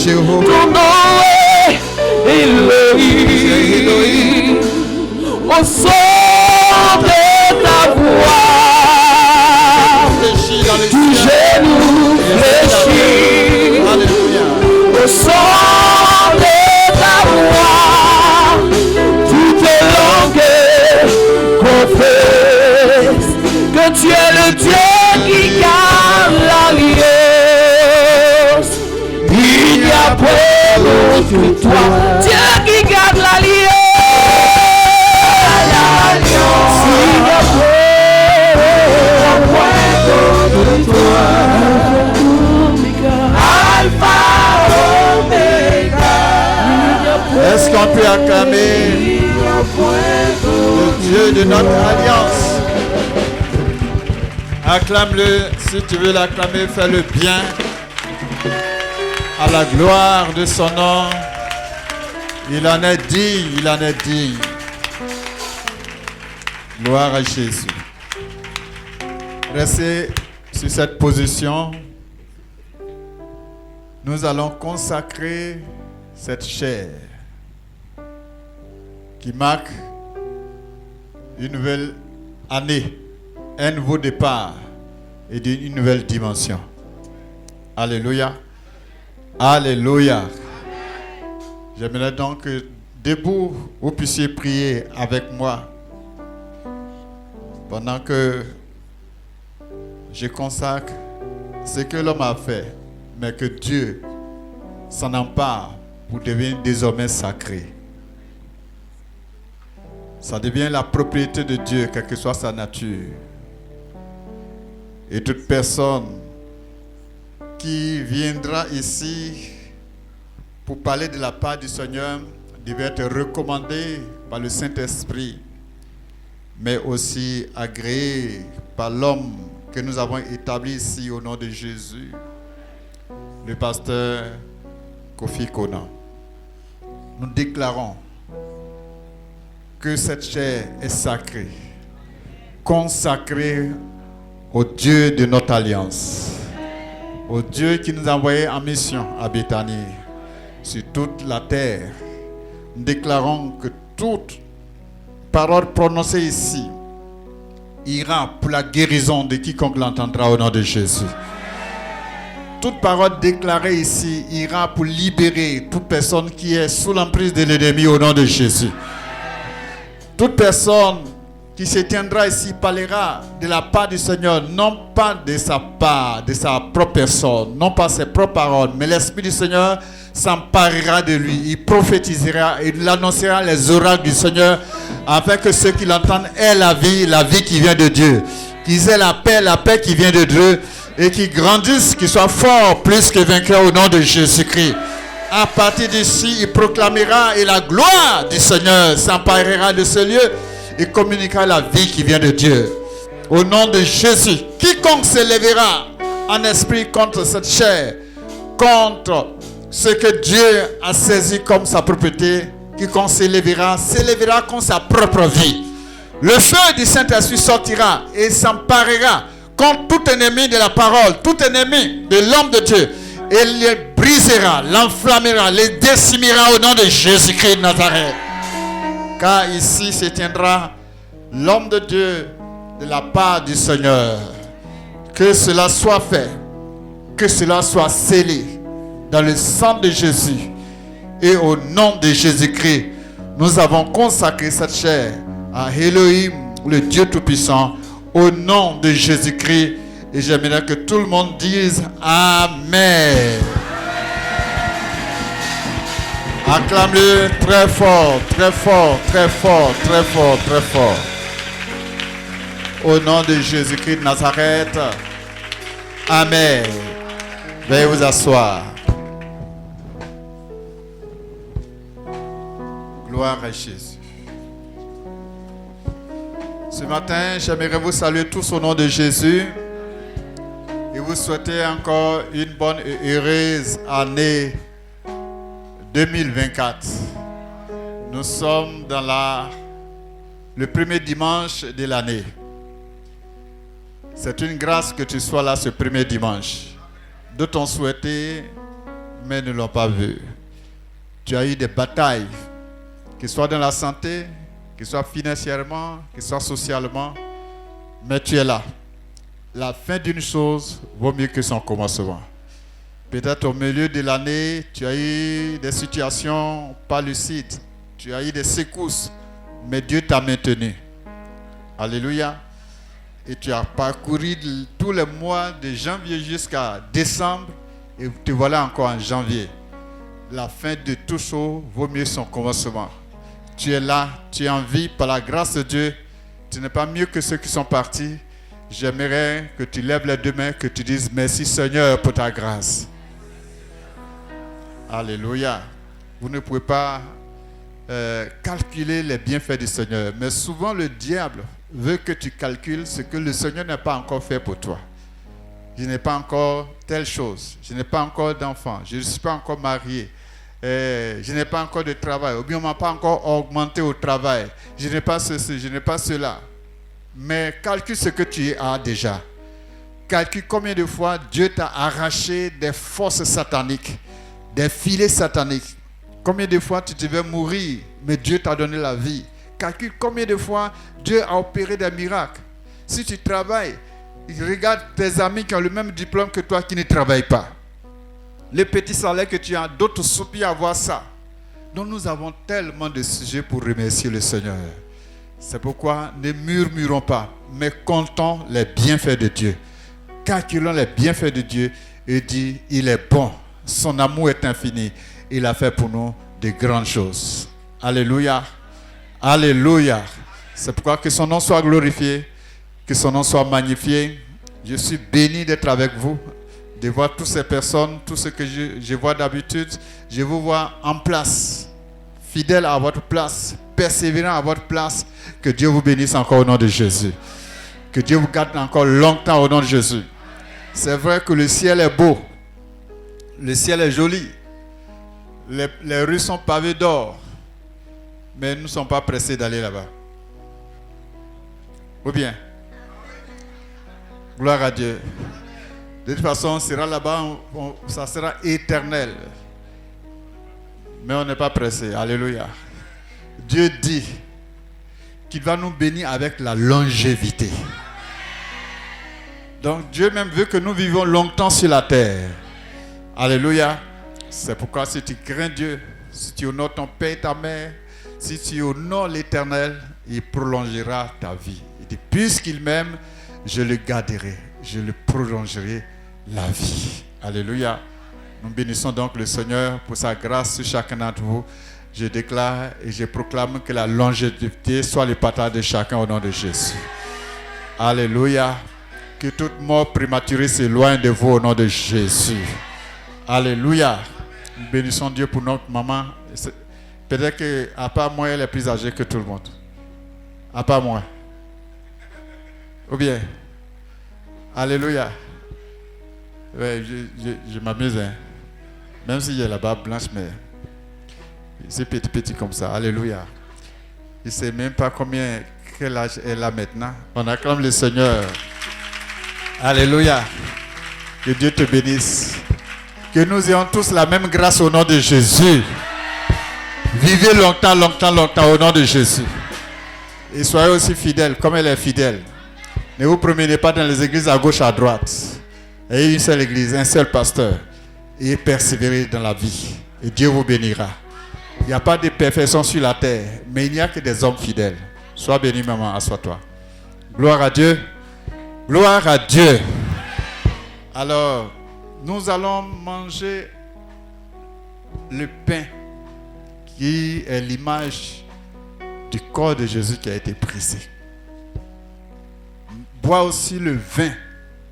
Jéhovah. Ton nom est Elohim. Au son de ta voix, tout genou fléchit. Alléluia. Au son de ta voix, toute langue confesse que tu es le Dieu qui garde l'alliance. Il n'y a point d'autre que toi, Dieu qui garde l'alliance. Il n'y a point d'autre que toi, Alpha, Omega. Est-ce qu'on peut acclamer le Dieu de notre alliance? Acclame-le, si tu veux l'acclamer, fais-le bien, à la gloire de son nom. Il en est digne, il en est digne. Gloire à Jésus. Restez sur cette position. Nous allons consacrer cette chair qui marque une nouvelle année, un nouveau départ et une nouvelle dimension. Alléluia. Alléluia. J'aimerais donc que debout, vous puissiez prier avec moi pendant que je consacre ce que l'homme a fait, mais que Dieu s'en empare pour devenir désormais sacré. Ça devient la propriété de Dieu, quelle que soit sa nature. Et toute personne qui viendra ici pour parler de la part du Seigneur devait être recommandée par le Saint-Esprit, mais aussi agréée par l'homme que nous avons établi ici au nom de Jésus, le pasteur Kofi Konan. Nous déclarons que cette chair est sacrée, consacrée au Dieu de notre alliance, au Dieu qui nous a envoyés en mission à Béthanie, sur toute la terre. Nous déclarons que toute parole prononcée ici ira pour la guérison de quiconque l'entendra au nom de Jésus. Toute parole déclarée ici ira pour libérer toute personne qui est sous l'emprise de l'ennemi au nom de Jésus. Toute personne qui se tiendra ici parlera de la part du Seigneur, non pas de sa part, de sa propre personne, non pas ses propres paroles, mais l'Esprit du Seigneur s'emparera de lui. Il prophétisera, il annoncera les oracles du Seigneur afin que ceux qui l'entendent aient la vie qui vient de Dieu. Qu'ils aient la paix qui vient de Dieu et qu'ils grandissent, qu'ils soient forts plus que vainqueurs au nom de Jésus-Christ. À partir d'ici, il proclamera et la gloire du Seigneur s'emparera de ce lieu et communiquera la vie qui vient de Dieu. Au nom de Jésus, quiconque s'élèvera en esprit contre cette chair, contre ce que Dieu a saisi comme sa propriété, quiconque s'élèvera contre sa propre vie. Le feu du Saint-Esprit sortira et s'emparera contre tout ennemi de la parole, tout ennemi de l'homme de Dieu, et les brisera, l'enflammera, les décimera au nom de Jésus-Christ de Nazareth. Car ici se tiendra l'homme de Dieu de la part du Seigneur. Que cela soit fait, que cela soit scellé dans le sang de Jésus. Et au nom de Jésus-Christ, nous avons consacré cette chair à Elohim, le Dieu Tout-Puissant, au nom de Jésus-Christ. Et j'aimerais que tout le monde dise Amen. Acclame-le très fort, très fort, très fort, très fort, très fort. Au nom de Jésus-Christ de Nazareth. Amen. Veuillez vous asseoir. Gloire à Jésus. Ce matin, j'aimerais vous saluer tous au nom de Jésus et vous souhaiter encore une bonne et heureuse année 2024. Nous sommes dans le premier dimanche de l'année. C'est une grâce que tu sois là ce premier dimanche. D'autres ont souhaité mais ne l'ont pas vu. Tu as eu des batailles, que ce soit dans la santé, que ce soit financièrement, que ce soit socialement, mais tu es là. La fin d'une chose vaut mieux que son commencement. Peut-être au milieu de l'année, tu as eu des situations pas lucides, tu as eu des secousses, mais Dieu t'a maintenu. Alléluia. Et tu as parcouru tous les mois de janvier jusqu'à décembre et te voilà encore en janvier. La fin de tout chose vaut mieux son commencement. Tu es là, tu es en vie par la grâce de Dieu. Tu n'es pas mieux que ceux qui sont partis. J'aimerais que tu lèves les deux mains, que tu dises merci Seigneur pour ta grâce. Alléluia. Vous ne pouvez pas calculer les bienfaits du Seigneur. Mais souvent le diable veut que tu calcules ce que le Seigneur n'a pas encore fait pour toi. Je n'ai pas encore telle chose. Je n'ai pas encore d'enfant. Je ne suis pas encore marié. Je n'ai pas encore de travail. Ou bien on ne m'a pas encore augmenté au travail. Je n'ai pas ceci, je n'ai pas cela. Mais calcule ce que tu as déjà. Calcule combien de fois Dieu t'a arraché des forces sataniques, des filets sataniques. Combien de fois tu devais mourir, mais Dieu t'a donné la vie. Calcule combien de fois Dieu a opéré des miracles. Si tu travailles, regarde tes amis qui ont le même diplôme que toi qui ne travaillent pas. Les petits salaires que tu as, d'autres soupirent à voir ça. Donc nous avons tellement de sujets pour remercier le Seigneur. C'est pourquoi ne murmurons pas, mais comptons les bienfaits de Dieu. Calculons les bienfaits de Dieu et dis, il est bon, son amour est infini. Il a fait pour nous de grandes choses. Alléluia. Alléluia. C'est pourquoi que son nom soit glorifié, que son nom soit magnifié. Je suis béni d'être avec vous, de voir toutes ces personnes, tout ce que je vois d'habitude. Je vous vois en place, fidèles à votre place, persévérants à votre place. Que Dieu vous bénisse encore au nom de Jésus. Que Dieu vous garde encore longtemps au nom de Jésus. C'est vrai que le ciel est beau. Le ciel est joli. Les rues sont pavées d'or. Mais nous ne sommes pas pressés d'aller là-bas. Ou bien? Gloire à Dieu. De toute façon, on sera là-bas, ça sera éternel. Mais on n'est pas pressé. Alléluia. Dieu dit qu'il va nous bénir avec la longévité. Donc Dieu même veut que nous vivions longtemps sur la terre. Alléluia. C'est pourquoi si tu crains Dieu, si tu honores ton père et ta mère, si tu honores l'Éternel, il prolongera ta vie. Il dit, puisqu'il m'aime, je le garderai, je le prolongerai la vie. Alléluia. Nous bénissons donc le Seigneur pour sa grâce sur chacun d'entre vous. Je déclare et je proclame que la longévité soit le partage de chacun au nom de Jésus. Alléluia. Que toute mort prématurée s'éloigne de vous au nom de Jésus. Alléluia. Nous bénissons Dieu pour notre maman. Peut-être qu'à part moi, elle est plus âgée que tout le monde. À part moi. Ou bien. Alléluia. Ouais, je m'amuse. Hein. Même si j'ai la barbe blanche, mais c'est petit comme ça. Alléluia. Je ne sais même pas quel âge elle a maintenant. On acclame le Seigneur. Alléluia. Que Dieu te bénisse. Que nous ayons tous la même grâce au nom de Jésus. Vivez longtemps, longtemps, longtemps au nom de Jésus. Et soyez aussi fidèles comme elle est fidèle. Ne vous promenez pas dans les églises à gauche, à droite. Ayez une seule église, un seul pasteur. Et persévérez dans la vie. Et Dieu vous bénira. Il n'y a pas de perfection sur la terre, mais il n'y a que des hommes fidèles. Sois béni, maman, assois-toi. Gloire à Dieu. Gloire à Dieu. Alors, nous allons manger le pain qui est l'image du corps de Jésus qui a été brisé. Bois aussi le vin.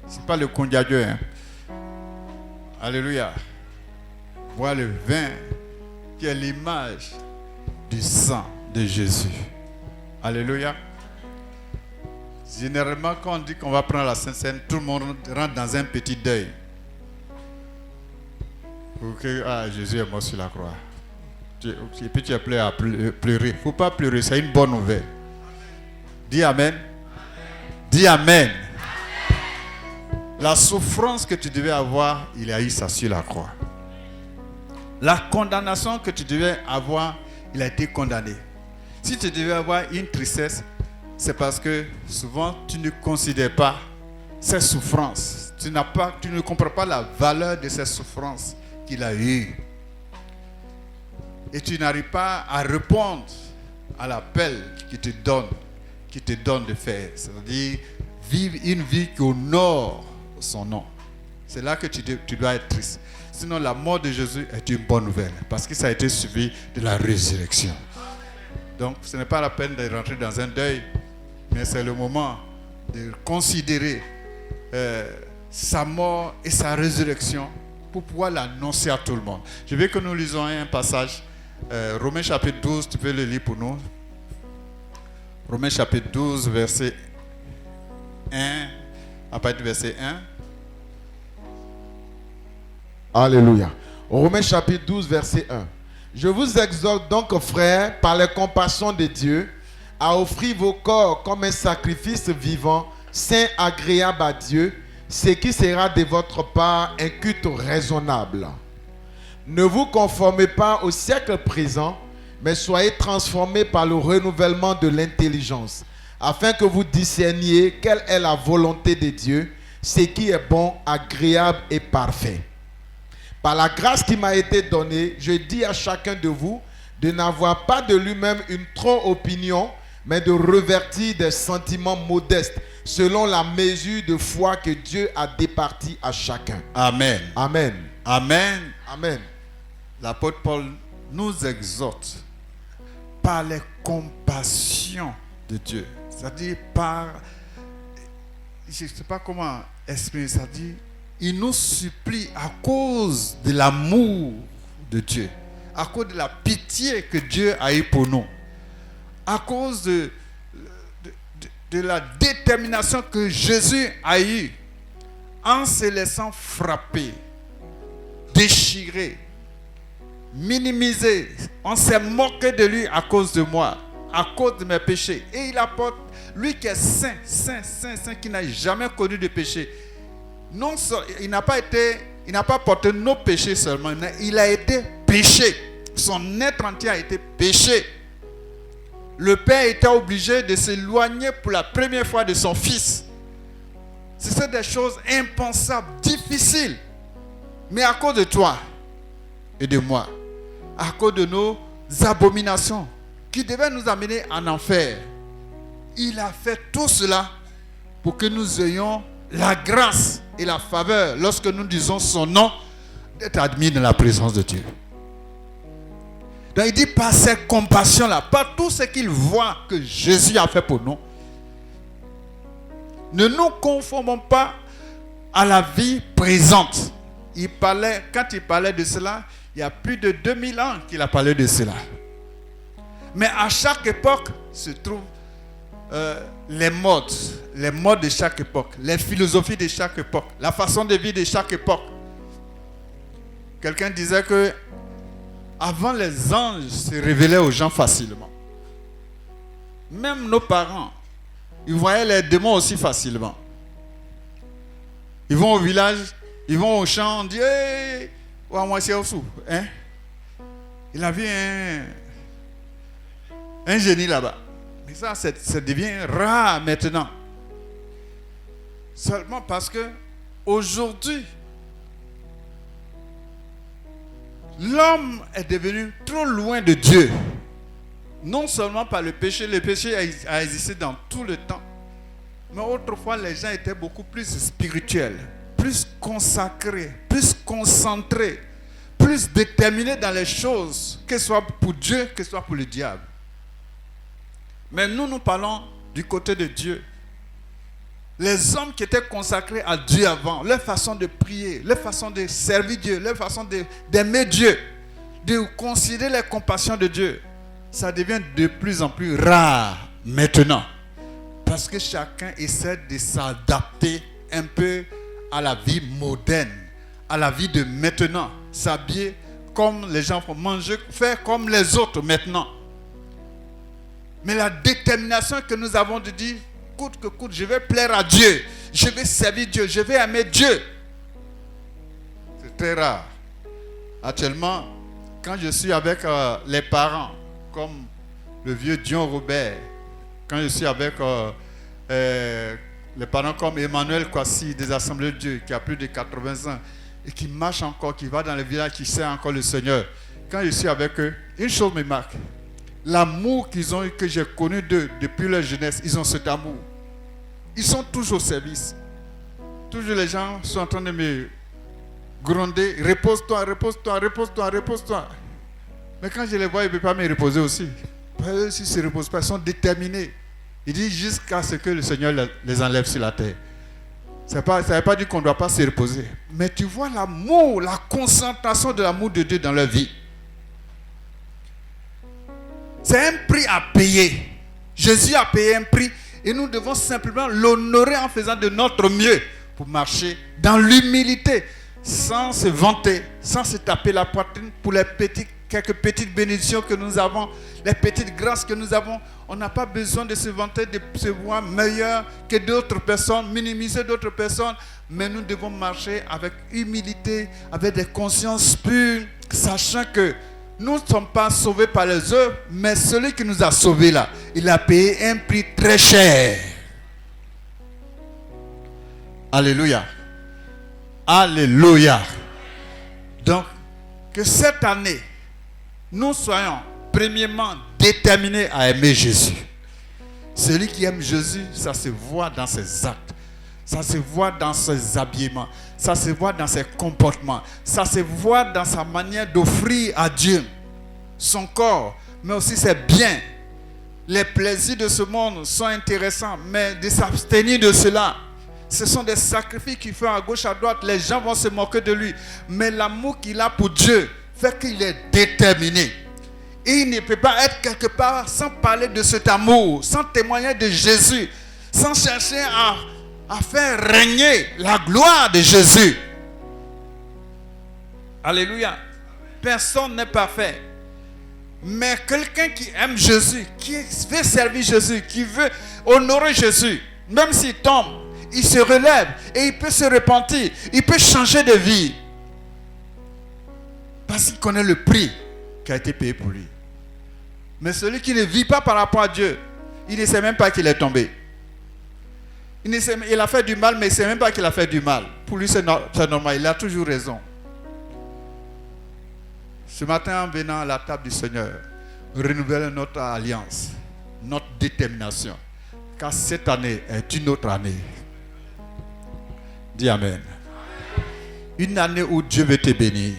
Ce n'est pas le condiagueux. Hein. Alléluia. Bois le vin qui est l'image du sang de Jésus. Alléluia. Généralement, quand on dit qu'on va prendre la Sainte Seine, tout le monde rentre dans un petit deuil. Pour que Jésus est mort sur la croix. Et puis tu es appelé à pleurer. Il ne faut pas pleurer, c'est une bonne nouvelle. Dis Amen. Dis Amen. La souffrance que tu devais avoir, il a eu ça sur la croix. La condamnation que tu devais avoir, il a été condamné. Si tu devais avoir une tristesse, c'est parce que souvent tu ne considères pas ses souffrances. Tu ne comprends pas la valeur de ces souffrances qu'il a eues. Et tu n'arrives pas à répondre à l'appel qu'il te donne de faire. C'est-à-dire vivre une vie qui honore son nom. C'est là que tu dois être triste. Sinon, la mort de Jésus est une bonne nouvelle parce que ça a été suivi de la résurrection. Donc, ce n'est pas la peine de rentrer dans un deuil, mais c'est le moment de considérer sa mort et sa résurrection pour pouvoir l'annoncer à tout le monde. Je veux que nous lisons un passage, Romains chapitre 12, tu peux le lire pour nous. Romains chapitre 12, verset 1, à partir du verset 1. Alléluia. Romains chapitre 12, verset 1. Je vous exhorte donc, frères, par les compassions de Dieu, à offrir vos corps comme un sacrifice vivant, saint, agréable à Dieu, ce qui sera de votre part un culte raisonnable. Ne vous conformez pas au siècle présent, mais soyez transformés par le renouvellement de l'intelligence, afin que vous discerniez quelle est la volonté de Dieu, ce qui est bon, agréable et parfait. Par la grâce qui m'a été donnée, je dis à chacun de vous de n'avoir pas de lui-même une trop opinion, mais de revertir des sentiments modestes, selon la mesure de foi que Dieu a départie à chacun. Amen. Amen. Amen. Amen. L'apôtre Paul nous exhorte par les compassions de Dieu. C'est-à-dire par... Je ne sais pas comment exprimer ça. C'est-à-dire, il nous supplie à cause de l'amour de Dieu, à cause de la pitié que Dieu a eue pour nous, à cause de la détermination que Jésus a eue en se laissant frapper, déchirer, minimiser. On s'est moqué de lui à cause de moi, à cause de mes péchés. Et il apporte, lui qui est saint, qui n'a jamais connu de péché. Non, il n'a pas porté nos péchés seulement, il a été péché. Son être entier a été péché. Le Père était obligé de s'éloigner pour la première fois de son Fils. C'était des choses impensables, difficiles. Mais à cause de toi et de moi, à cause de nos abominations qui devaient nous amener en enfer, il a fait tout cela pour que nous ayons la grâce et la faveur, lorsque nous disons son nom, d'être admis dans la présence de Dieu. Donc il dit par cette compassion-là, par tout ce qu'il voit que Jésus a fait pour nous, ne nous conformons pas à la vie présente. Quand il parlait de cela, il y a plus de 2000 ans qu'il a parlé de cela. Mais à chaque époque se trouvent les modes de chaque époque, les philosophies de chaque époque, la façon de vivre de chaque époque. Quelqu'un disait que avant, les anges se révélaient aux gens facilement. Même nos parents, ils voyaient les démons aussi facilement. Ils vont au village, ils vont au champ, on dit hey, hein? Il a vu un génie là-bas. Mais ça devient rare maintenant. Seulement parce que aujourd'hui, l'homme est devenu trop loin de Dieu. Non seulement par le péché a existé dans tout le temps. Mais autrefois, les gens étaient beaucoup plus spirituels, plus consacrés, plus concentrés, plus déterminés dans les choses, que ce soit pour Dieu, que ce soit pour le diable. Mais nous parlons du côté de Dieu. Les hommes qui étaient consacrés à Dieu avant, leur façon de prier, leur façon de servir Dieu, leur façon d'aimer Dieu, de considérer les compassions de Dieu, ça devient de plus en plus rare maintenant. Parce que chacun essaie de s'adapter un peu à la vie moderne, à la vie de maintenant. S'habiller comme les gens font, manger, faire comme les autres maintenant. Mais la détermination que nous avons de dire, coûte que coûte, je vais plaire à Dieu, je vais servir Dieu, je vais aimer Dieu. C'est très rare. Actuellement, quand je suis avec les parents, comme le vieux Dion Robert, quand je suis avec les parents comme Emmanuel Kwasi des Assemblées de Dieu, qui a plus de 80 ans, et qui marche encore, qui va dans les villages, qui sert encore le Seigneur. Quand je suis avec eux, une chose me marque. L'amour qu'ils ont eu, que j'ai connu d'eux depuis leur jeunesse, ils ont cet amour. Ils sont toujours au service. Toujours les gens sont en train de me gronder. Repose-toi, repose-toi, repose-toi, repose-toi. Mais quand je les vois, ils ne peuvent pas me reposer aussi. Eux, s'ils ne se reposent pas, ils sont déterminés. Ils disent jusqu'à ce que le Seigneur les enlève sur la terre. Ça ne veut pas dire qu'on ne doit pas se reposer. Mais tu vois l'amour, la concentration de l'amour de Dieu dans leur vie. C'est un prix à payer. Jésus a payé un prix et nous devons simplement l'honorer en faisant de notre mieux pour marcher dans l'humilité, sans se vanter, sans se taper la poitrine pour quelques petites bénédictions que nous avons, les petites grâces que nous avons. On n'a pas besoin de se vanter, de se voir meilleur que d'autres personnes, minimiser d'autres personnes, mais nous devons marcher avec humilité, avec des consciences pures, sachant que nous ne sommes pas sauvés par les œuvres, mais celui qui nous a sauvés là, il a payé un prix très cher. Alléluia. Alléluia. Donc, que cette année, nous soyons premièrement déterminés à aimer Jésus. Celui qui aime Jésus, ça se voit dans ses actes. Ça se voit dans ses habillements. Ça se voit dans ses comportements. Ça se voit dans sa manière d'offrir à Dieu son corps, mais aussi ses biens. Les plaisirs de ce monde sont intéressants, mais de s'abstenir de cela. Ce sont des sacrifices qu'il fait à gauche, à droite. Les gens vont se moquer de lui. Mais l'amour qu'il a pour Dieu fait qu'il est déterminé. Et il ne peut pas être quelque part sans parler de cet amour, sans témoigner de Jésus, sans chercher à faire régner la gloire de Jésus. Alléluia. Personne n'est parfait. Mais quelqu'un qui aime Jésus, qui veut servir Jésus, qui veut honorer Jésus, même s'il tombe, il se relève et il peut se repentir, il peut changer de vie. Parce qu'il connaît le prix qui a été payé pour lui. Mais celui qui ne vit pas par rapport à Dieu, il ne sait même pas qu'il est tombé. Il a fait du mal, mais il ne sait même pas qu'il a fait du mal. Pour lui, c'est normal, il a toujours raison. Ce matin, en venant à la table du Seigneur, renouveler notre alliance, notre détermination. Car cette année est une autre année. Dis Amen. Une année où Dieu veut te bénir.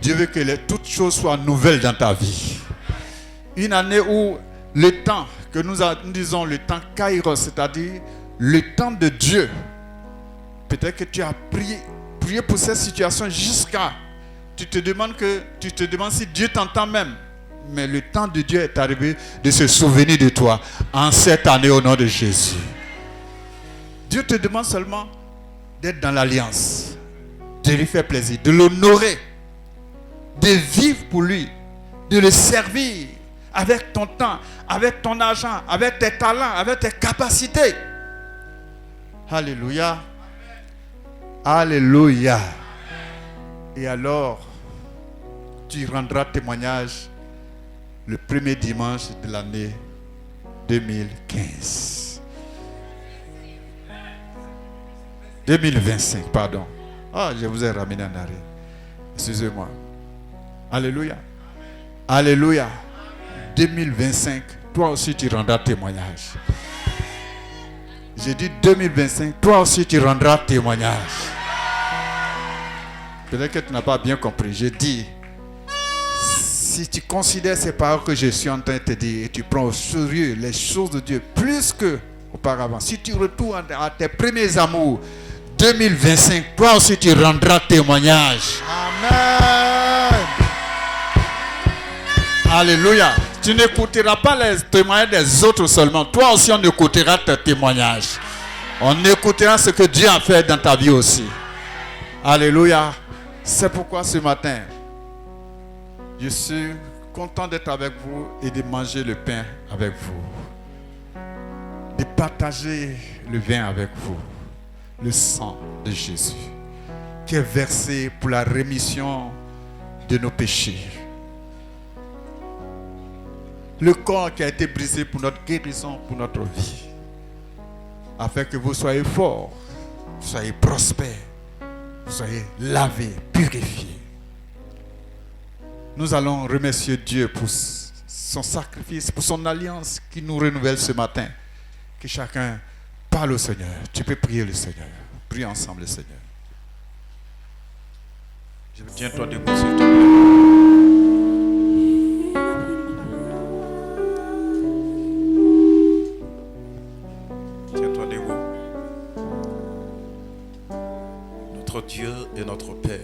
Dieu veut que toutes choses soient nouvelles dans ta vie. Une année où le temps, que nous disons le temps Kairos, c'est-à-dire le temps de Dieu. Peut-être que tu as prié pour cette situation jusqu'à... Tu te demandes si Dieu t'entend même. Mais le temps de Dieu est arrivé de se souvenir de toi en cette année au nom de Jésus. Dieu te demande seulement d'être dans l'alliance, de lui faire plaisir, de l'honorer, de vivre pour lui, de le servir avec ton temps, avec ton argent, avec tes talents, avec tes capacités. Alléluia. Alléluia. Et alors, tu rendras témoignage le premier dimanche de l'année 2015. 2025, pardon. Ah, je vous ai ramené en arrêt. Excusez-moi. Alléluia. Alléluia. 2025, toi aussi tu rendras témoignage. J'ai dit 2025, toi aussi tu rendras témoignage. Peut-être que tu n'as pas bien compris. Je dis, si tu considères ces paroles que je suis en train de te dire et tu prends au sérieux les choses de Dieu plus qu'auparavant, si tu retournes à tes premiers amours, 2025, toi aussi tu rendras témoignage. Amen. Alléluia. Tu n'écouteras pas les témoignages des autres seulement. Toi aussi on écoutera tes témoignages. On écoutera ce que Dieu a fait dans ta vie aussi. Alléluia. C'est pourquoi ce matin, je suis content d'être avec vous et de manger le pain avec vous. De partager le vin avec vous. Le sang de Jésus qui est versé pour la rémission de nos péchés. Le corps qui a été brisé pour notre guérison, pour notre vie. Afin que vous soyez forts, vous soyez prospères, vous soyez lavés, purifiés. Nous allons remercier Dieu pour son sacrifice, pour son alliance qui nous renouvelle ce matin. Que chacun parle au Seigneur. Tu peux prier le Seigneur. Priez ensemble le Seigneur. Tiens-toi debout, s'il te plaît. Tiens-toi debout. Notre Dieu est notre Père.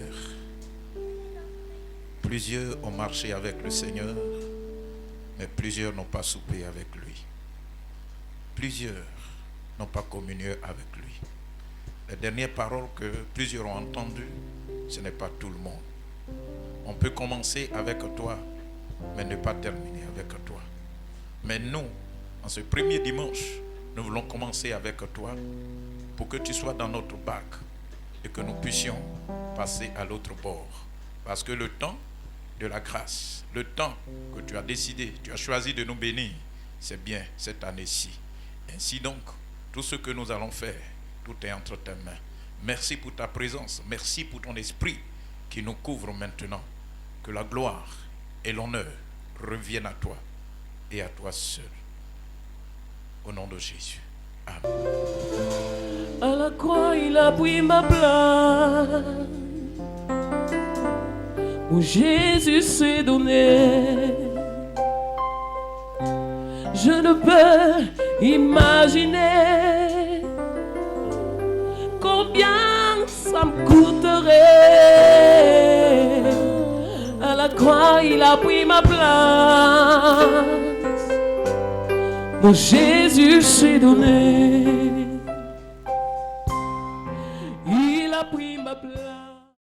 Plusieurs ont marché avec le Seigneur, mais plusieurs n'ont pas soupé avec lui. Plusieurs n'ont pas communié avec lui. Les dernières paroles que plusieurs ont entendues, ce n'est pas tout le monde. On peut commencer avec toi, mais ne pas terminer avec toi. Mais nous, en ce premier dimanche, nous voulons commencer avec toi pour que tu sois dans notre bac et que nous puissions passer à l'autre bord. Parce que le temps de la grâce, le temps que tu as décidé, tu as choisi de nous bénir, c'est bien cette année-ci. Ainsi donc, tout ce que nous allons faire, tout est entre tes mains. Merci pour ta présence, merci pour ton esprit qui nous couvre maintenant. Que la gloire et l'honneur reviennent à toi et à toi seul. Au nom de Jésus. Amen. À la croix, il a pris ma place. Où Jésus s'est donné. Je ne peux imaginer combien ça me coûterait. À la croix, il a pris ma place. Où Jésus s'est donné.